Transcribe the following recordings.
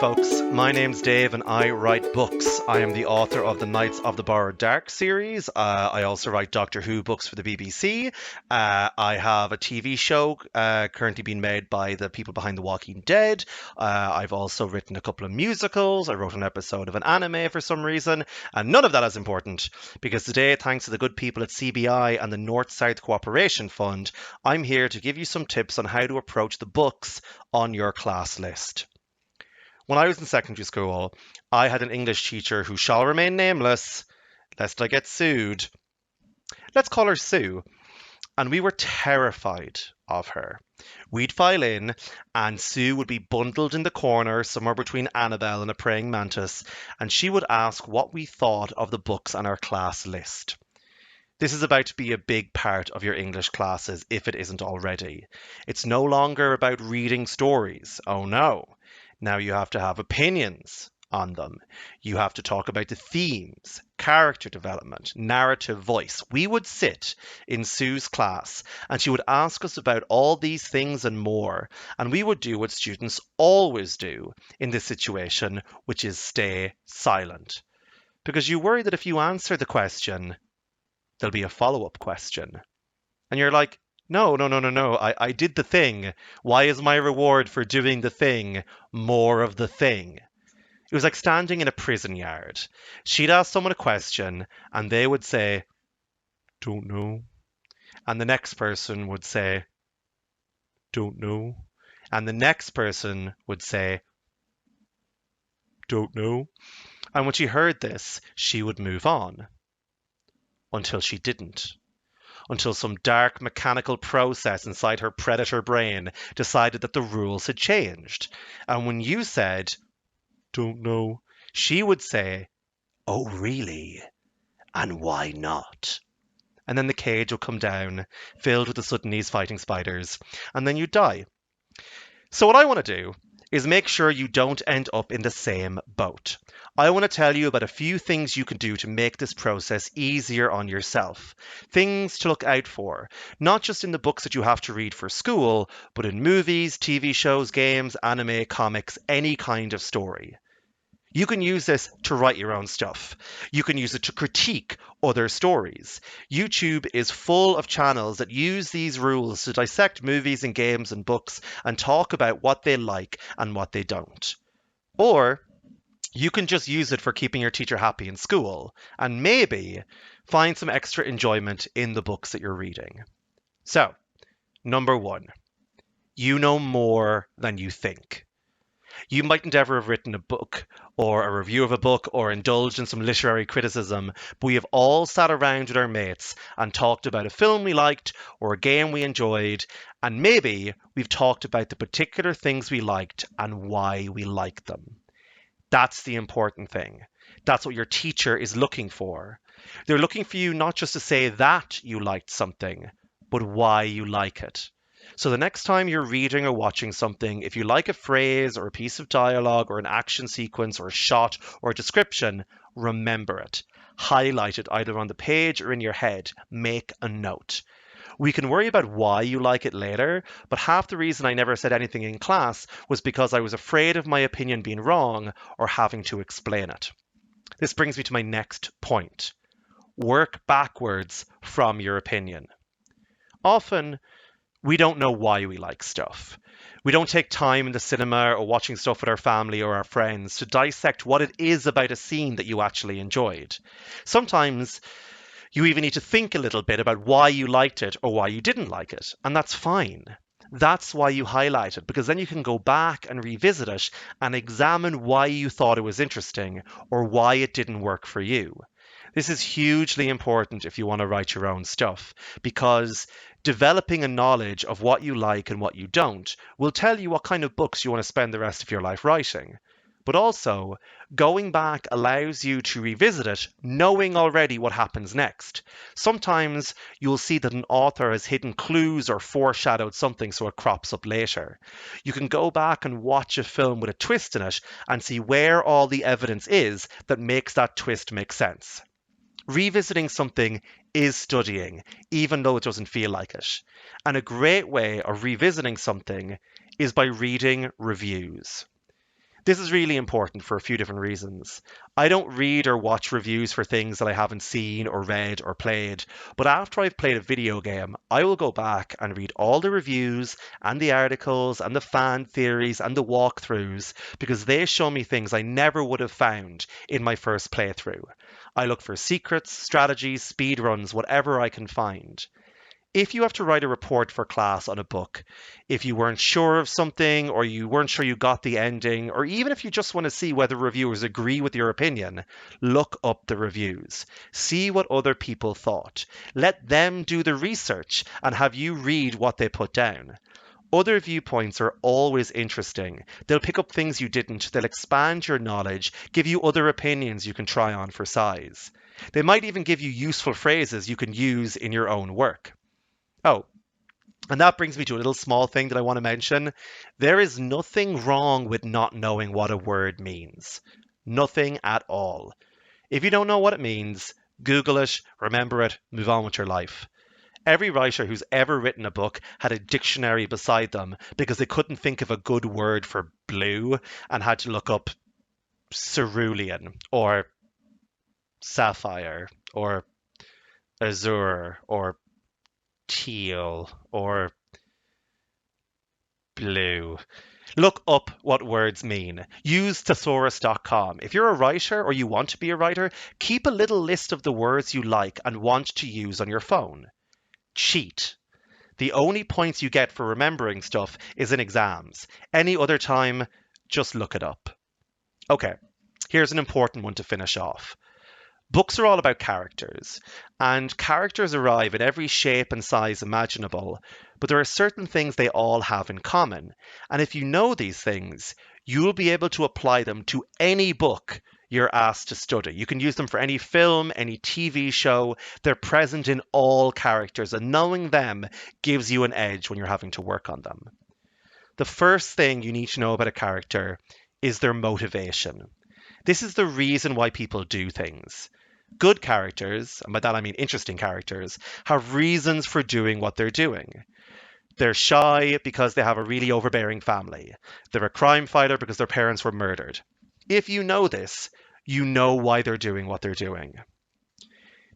folks. My name's Dave and I write books. I am the author of the Knights of the Borrowed Dark series. I also write Doctor Who books for the BBC. I have a TV show currently being made by the people behind The Walking Dead. I've also written a couple of musicals. I wrote an episode of an anime for some reason. And none of that is important because today, thanks to the good people at CBI and the North-South Cooperation Fund, I'm here to give you some tips on how to approach the books on your class list. When I was in secondary school, I had an English teacher who shall remain nameless, lest I get sued. Let's call her Sue. And we were terrified of her. We'd file in, and Sue would be bundled in the corner somewhere between Annabelle and a praying mantis, and she would ask what we thought of the books on our class list. This is about to be a big part of your English classes, if it isn't already. It's no longer about reading stories. Oh no. Now you have to have opinions on them. You have to talk about the themes, character development, narrative voice. We would sit in Sue's class and she would ask us about all these things and more. And we would do what students always do in this situation, which is stay silent. Because you worry that if you answer the question, there'll be a follow-up question. And you're like, no. I did the thing. Why is my reward for doing the thing more of the thing? It was like standing in a prison yard. She'd ask someone a question and they would say, don't know. And the next person would say, don't know. And the next person would say, don't know. And when she heard this, she would move on. Until she didn't. Until some dark mechanical process inside her predator brain decided that the rules had changed. And when you said, don't know, she would say, oh really? And why not? And then the cage would come down, filled with the Sudanese fighting spiders, and then you'd die. So what I want to do is make sure you don't end up in the same boat. I want to tell you about a few things you can do to make this process easier on yourself. Things to look out for, not just in the books that you have to read for school, but in movies, TV shows, games, anime, comics, any kind of story. You can use this to write your own stuff. You can use it to critique other stories. YouTube is full of channels that use these rules to dissect movies and games and books and talk about what they like and what they don't. Or you can just use it for keeping your teacher happy in school and maybe find some extra enjoyment in the books that you're reading. So, number 1, you know more than you think. You mightn't ever have written a book or a review of a book or indulged in some literary criticism, but we have all sat around with our mates and talked about a film we liked or a game we enjoyed, and maybe we've talked about the particular things we liked and why we liked them. That's the important thing. That's what your teacher is looking for. They're looking for you not just to say that you liked something, but why you like it. So the next time you're reading or watching something, if you like a phrase or a piece of dialogue or an action sequence or a shot or a description, remember it. Highlight it either on the page or in your head. Make a note. We can worry about why you like it later, but half the reason I never said anything in class was because I was afraid of my opinion being wrong or having to explain it. This brings me to my next point. Work backwards from your opinion. Often, we don't know why we like stuff. We don't take time in the cinema or watching stuff with our family or our friends to dissect what it is about a scene that you actually enjoyed. Sometimes you even need to think a little bit about why you liked it or why you didn't like it, and that's fine. That's why you highlight it, because then you can go back and revisit it and examine why you thought it was interesting or why it didn't work for you. This is hugely important if you want to write your own stuff, because developing a knowledge of what you like and what you don't will tell you what kind of books you want to spend the rest of your life writing. But also, going back allows you to revisit it knowing already what happens next. Sometimes you'll see that an author has hidden clues or foreshadowed something so it crops up later. You can go back and watch a film with a twist in it and see where all the evidence is that makes that twist make sense. Revisiting something is studying, even though it doesn't feel like it. And a great way of revisiting something is by reading reviews. This is really important for a few different reasons. I don't read or watch reviews for things that I haven't seen or read or played, but after I've played a video game, I will go back and read all the reviews and the articles and the fan theories and the walkthroughs because they show me things I never would have found in my first playthrough. I look for secrets, strategies, speedruns, whatever I can find. If you have to write a report for class on a book, if you weren't sure of something or you weren't sure you got the ending, or even if you just want to see whether reviewers agree with your opinion, look up the reviews. See what other people thought. Let them do the research and have you read what they put down. Other viewpoints are always interesting. They'll pick up things you didn't, they'll expand your knowledge, give you other opinions you can try on for size. They might even give you useful phrases you can use in your own work. Oh, and that brings me to a little small thing that I want to mention. There is nothing wrong with not knowing what a word means. Nothing at all. If you don't know what it means, Google it, remember it, move on with your life. Every writer who's ever written a book had a dictionary beside them because they couldn't think of a good word for blue and had to look up cerulean or sapphire or azure or teal or blue. Look up what words mean. Use thesaurus.com. If you're a writer or you want to be a writer, keep a little list of the words you like and want to use on your phone. Cheat. The only points you get for remembering stuff is in exams. Any other time, just look it up. Okay, here's an important one to finish off. Books are all about characters, and characters arrive in every shape and size imaginable, but there are certain things they all have in common, and if you know these things, you'll be able to apply them to any book you're asked to study. You can use them for any film, any TV show. They're present in all characters, and knowing them gives you an edge when you're having to work on them. The first thing you need to know about a character is their motivation. This is the reason why people do things. Good characters, and by that I mean interesting characters, have reasons for doing what they're doing. They're shy because they have a really overbearing family. They're a crime fighter because their parents were murdered. If you know this, you know why they're doing what they're doing.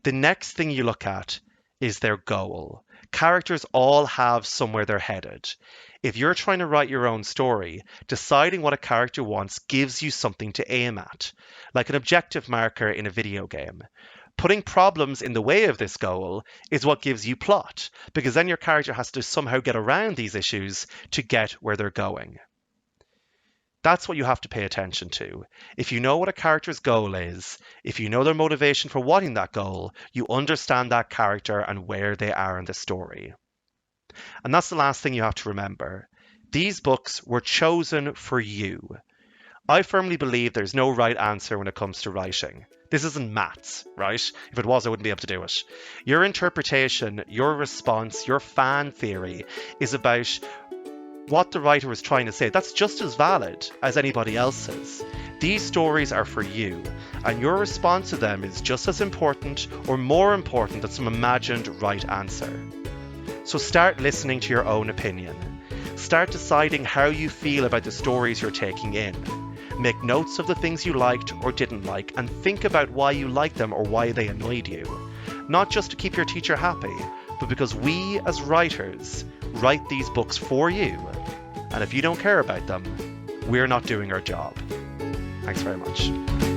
The next thing you look at is their goal. Characters all have somewhere they're headed. If you're trying to write your own story, deciding what a character wants gives you something to aim at, like an objective marker in a video game. Putting problems in the way of this goal is what gives you plot, because then your character has to somehow get around these issues to get where they're going. That's what you have to pay attention to. If you know what a character's goal is, if you know their motivation for wanting that goal, you understand that character and where they are in the story. And that's the last thing you have to remember. These books were chosen for you. I firmly believe there's no right answer when it comes to writing. This isn't maths, right? If it was, I wouldn't be able to do it. Your interpretation, your response, your fan theory is about what the writer was trying to say. That's just as valid as anybody else's. These stories are for you, and your response to them is just as important or more important than some imagined right answer. So start listening to your own opinion. Start deciding how you feel about the stories you're taking in. Make notes of the things you liked or didn't like, and think about why you liked them or why they annoyed you. Not just to keep your teacher happy, but because we as writers write these books for you. And if you don't care about them, we're not doing our job. Thanks very much.